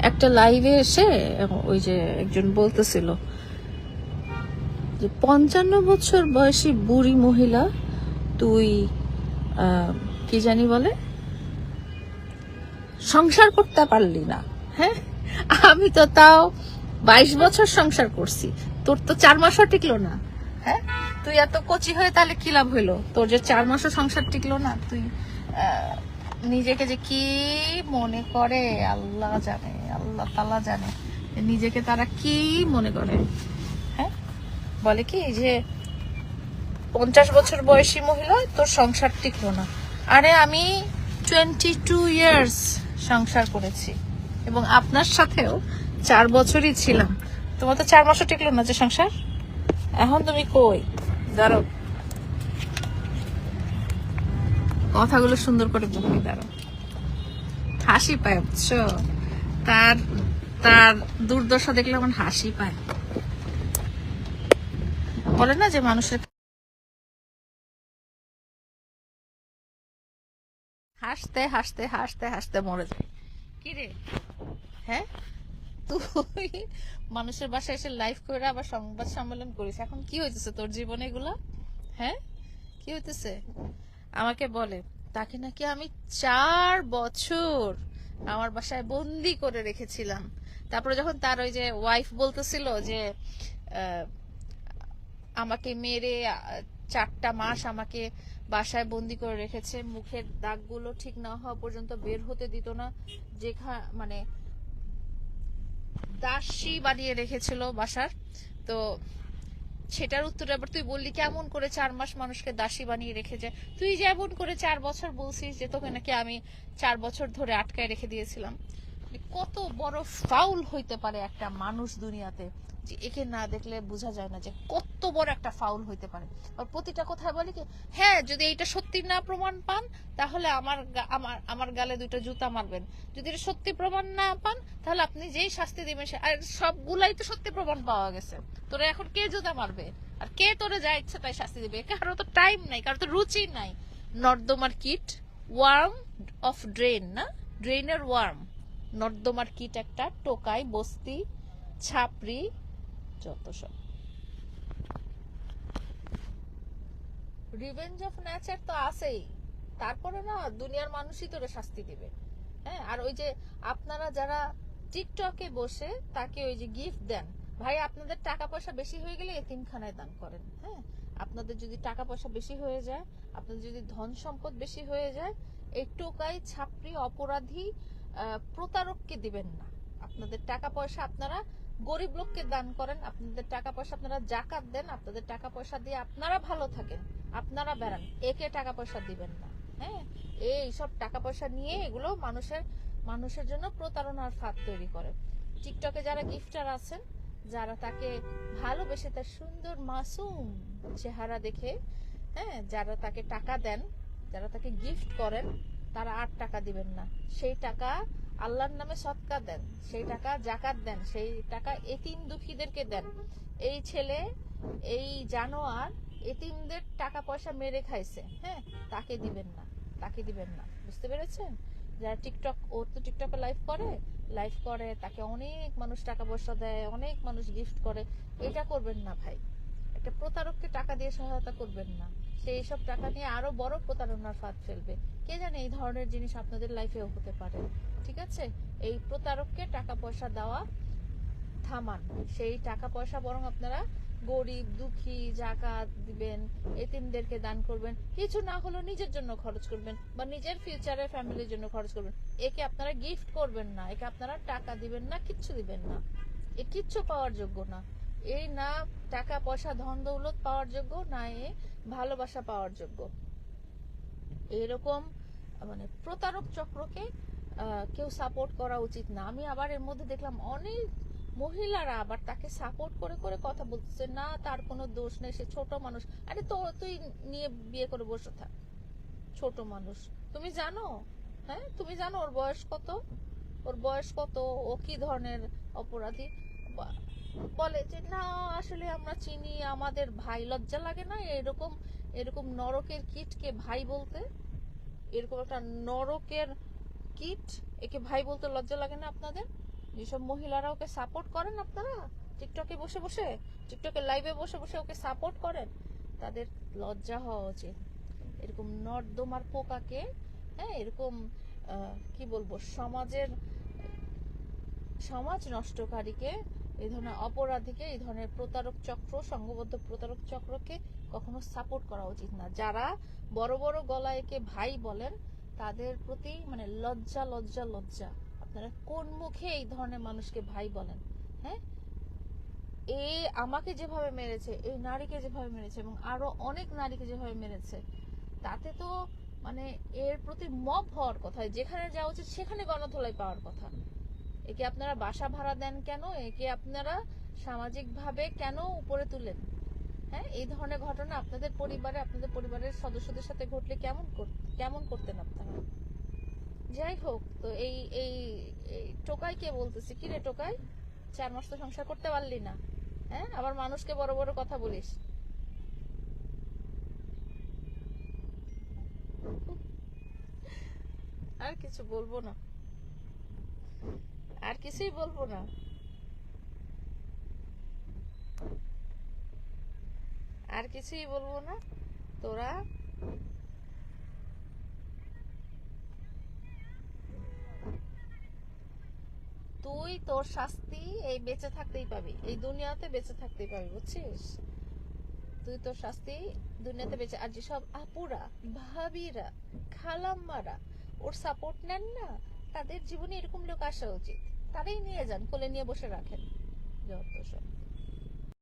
একটা লাইভে এসে ওই যে একজন বলতেছিল যে 55 বছর বয়সী বুড়ি মহিলা তুই কি জানি বলে সংসার করতে পারলি না। হ্যাঁ, আমি তো তাও 22 বছর সংসার করছি, তোর তো 4 মাসও টিকলো না। হ্যাঁ, তুই এত কচি হয়ে তাহলে কি লাভ হইলো? তোর যে 4 মাসও সংসার টিকলো না। তুই নিজেকে যে কি মনে করে আল্লাহ জানে, আল্লাহ তাআলা জানে নিজেকে তারা কি মনে করে। হ্যাঁ, বলে কি যে 50 বছর বয়সী মহিলা তোর সংসার টিকলো না। আরে আমি 22 ইয়ার্স সংসার করেছি এবং আপনার সাথেও 4 বছরই ছিলাম। তোমার তো 4 মাসও টিকলো না যে সংসার। এখন তুমি কই? দাঁড়াও, কথাগুলো সুন্দর করে বলি। দাঁড়াও, হাসি পায় বুঝছো? তার তার দুর্দশা দেখলে আমার হাসি পায়। বলে না যে মানুষের হাসতে হাসতে হাসতে হাসতে মরে যায়। কি রে? হ্যাঁ, তুই মানুষের বাসায় এসে লাইভ করে আবার সংবাদ সম্মেলন করিস। এখন কি হইতেছে তোর জীবনে এগুলা? হ্যাঁ, কি হইতেছে? আমাকে বলে তাকে নাকি আমি 4 বছর আমার বাসায় বন্দি করে রেখেছিলাম। তারপরে যখন তার ওই যে ওয়াইফ বলতেছিল যে আমাকে মেরে 4টা মাস আমাকে বাসায় বন্দি করে রেখেছে, মুখের দাগগুলো ঠিক না হওয়া পর্যন্ত বের হতে দিত না, মানে দাসী বানিয়ে রেখেছিল বাসার। তো সেটার উত্তরে আবার তুই বললি কেমন করে 4 মাস মানুষকে দাসী বানিয়ে রেখেছে। তুই যেমন করে 4 বছর বলছিস যে তোকে নাকি আমি 4 বছর ধরে আটকায় রেখে দিয়েছিলাম। কত বড় ফাউল হইতে পারে একটা মানুষ দুনিয়াতে, যে একে না দেখলে বোঝা যায় না যে কত বড় একটা ফাউল হইতে পারে। আর প্রতিটা কথায় বলে কি, হ্যাঁ যদি এইটা সত্যি না প্রমাণ পান তাহলে আমার গালে 2টা জুতা মারবেন। যদি এটা সত্যি প্রমাণ না পান তাহলে আপনি যেই শাস্তি দিবেন, আর সবগুলাই তো সত্যি প্রমাণ পাওয়া গেছে। তোরা এখন কে জুতা মারবে আর কে তোরে যা ইচ্ছা তাই শাস্তি দিবে? কারো তো টাইম নাই, কারো তো রুচি নাই। নর্দমার কিট, ওয়ার্ম অফ ড্রেন, না ড্রেনের ওয়ার্ম, নর্দমার কিট একটা, টোকাই, বস্তি, ছাপরি, যত সব। রিভেঞ্জ অফ নেচার তো আছেই, তারপরে না দুনিয়ার মানুষই তোরে শাস্তি দিবে। হ্যাঁ, আর ওই যে আপনারা যারা টিকটকে বসে তাকে ওই যে গিফট দেন, ভাই আপনাদের টাকা পয়সা বেশি হয়ে গেলে এতিমখানায় দান করেন। হ্যাঁ, আপনাদের যদি টাকা পয়সা বেশি হয়ে যায়, আপনাদের যদি ধন সম্পদ বেশি হয়ে যায়, এই টোকাই, ছাপরি, অপরাধী, প্রতারককে দিবেন না। আপনাদের টাকা পয়সা আপনারা গরিব লোককে দান করেন, আপনাদের টাকা পয়সা আপনারা জাকাত দেন, আপনাদের টাকা পয়সা দিয়ে আপনারা ভালো থাকেন, আপনারা বেড়ান, একে টাকা পয়সা দিবেন না। হ্যাঁ, এই সব টাকা পয়সা নিয়ে এগুলো মানুষের জন্য প্রতারণার ফাঁদ তৈরি করে। টিকটকে যারা গিফটার আছেন, যারা তাকে ভালোবেসে তার সুন্দর মাসুম চেহারা দেখে, হ্যাঁ, যারা তাকে টাকা দেন, যারা তাকে গিফট করেন, তারা আর টাকা দিবেন না। সেই টাকা আল্লাহর নামে সদকা দেন, সেই টাকা জাকাত দেন, সেই টাকা এতিম দুঃখীদেরকে দেন। এই ছেলে, এই জানোয়ার এতিমদের টাকা পয়সা মেরে খাইছে, হ্যাঁ, তাকে দিবেন না, তাকে দিবেন না। বুঝতে পেরেছেন? যারা টিকটক, ও তো টিকটকে লাইভ করে, তাকে অনেক মানুষ টাকা পয়সা দেয়, অনেক মানুষ গিফট করে। এটা করবেন না ভাই, একটা প্রতারককে টাকা দিয়ে সহায়তা করবেন না। সেই সব টাকা নিয়ে আরো বড় প্রতারণার ফাঁদ ফেলবে। কে জানে এই ধরনের জিনিস আপনাদের লাইফেও হতে পারে। ঠিক আছে, এই প্রতারককে টাকা পয়সা দেওয়া থামান। সেই টাকা পয়সা বরং আপনারা গরিব দুঃখী জাকাত দিবেন, এতিমদেরকে দান করবেন, কিছু না হলেও নিজের জন্য খরচ করবেন বা নিজের ফিউচারে ফ্যামিলির জন্য খরচ করবেন। একে আপনারা গিফট করবেন না, একে আপনারা টাকা দিবেন না, কিচ্ছু দিবেন না। এ কিচ্ছু পাওয়ার যোগ্য না। এই না টাকা পয়সা ধন দৌলত পাওয়ার যোগ্য, না এ ভালোবাসা পাওয়ার যোগ্য। এরকম মানে প্রতারক চক্রকে কেউ সাপোর্ট করা উচিত না। আমি আবার এর মধ্যে দেখলাম অনেক মহিলারা আবার তাকে সাপোর্ট করে করে কথা বলতেছে, না তার কোনো দোষ নেই, সে ছোট মানুষ। আরে তো তুই নিয়ে বিয়ে করে বসে থাক, ছোট মানুষ। তুমি জানো, হ্যাঁ তুমি জানো ওর বয়স কত? ওর বয়স কত, ও কি ধরনের অপরাধী? বলে যে না আসলে আমরা চিনি, আমাদের ভাই। লজ্জা লাগে না এরকম এরকম নরকের কীটকে ভাই বলতে? এরকম একটা নরকের কীট, একে ভাই বলতে লজ্জা লাগে না আপনাদের? যেসব মহিলারা ওকে সাপোর্ট করেন, আপনারা টিকটকে বসে বসে, টিকটকের লাইভে বসে বসে ওকে সাপোর্ট করেন, তাদের লজ্জা হওয়া উচিত। এরকম নর্দমার পোকাকে, হ্যাঁ, এরকম কি বলবো, সমাজ নষ্টকারীকে, এই ধরনের অপরাধীকে, এই ধরনের প্রতারক চক্র, সংঘবদ্ধ প্রতারক চক্রকে কখনো সাপোর্ট করা উচিত না। যারা বড় বড় গলায় একে ভাই বলেন, তাদের প্রতি মানে লজ্জা লজ্জা লজ্জা। আপনারা কোন মুখে এই ধরনের মানুষকে ভাই বলেন? হ্যাঁ, এ আমাকে যেভাবে মেরেছে, এই নারীকে যেভাবে মেরেছে, এবং আরো অনেক নারীকে যেভাবে মেরেছে, তাতে তো মানে এর প্রতি মব হওয়ার কথা, যেখানে যাওয়া উচিত সেখানে গণধোলাই পাওয়ার কথা। একে আপনারা বাসা ভাড়া দেন কেন? একে আপনারা সামাজিক ভাবে কেন উপরে তুলেন? হ্যাঁ, এই ধরনের ঘটনা আপনাদের পরিবারে, আপনাদের পরিবারের সদস্যদের সাথে ঘটলে কেমন করতেন আপনারা? যাই হোক, তো এই এই টোকাইকে বলতেছি, কি রে টোকাই, 4 মাস তো সংসার করতে পারলি না, হ্যাঁ, আবার মানুষকে বড় বড় কথা বলিস। আর কিছু বলবো না, আর কিছুই বলবো না। আর কিছুই বলবো না। তোরা তুই তোর শাস্তি এই বেঁচে থাকতেই পাবি, এই দুনিয়াতে বেঁচে থাকতেই পাবি, বুঝছিস? তুই তোর শাস্তি দুনিয়াতে বেঁচে, আর যেসব আপুরা, ভাবিরা, খালাম্মারা ওর সাপোর্ট নেন না, তাদের জীবনে এরকম লোক আসা উচিত। তারাই নিয়ে যান, কোলে নিয়ে বসে রাখেন, যত সব।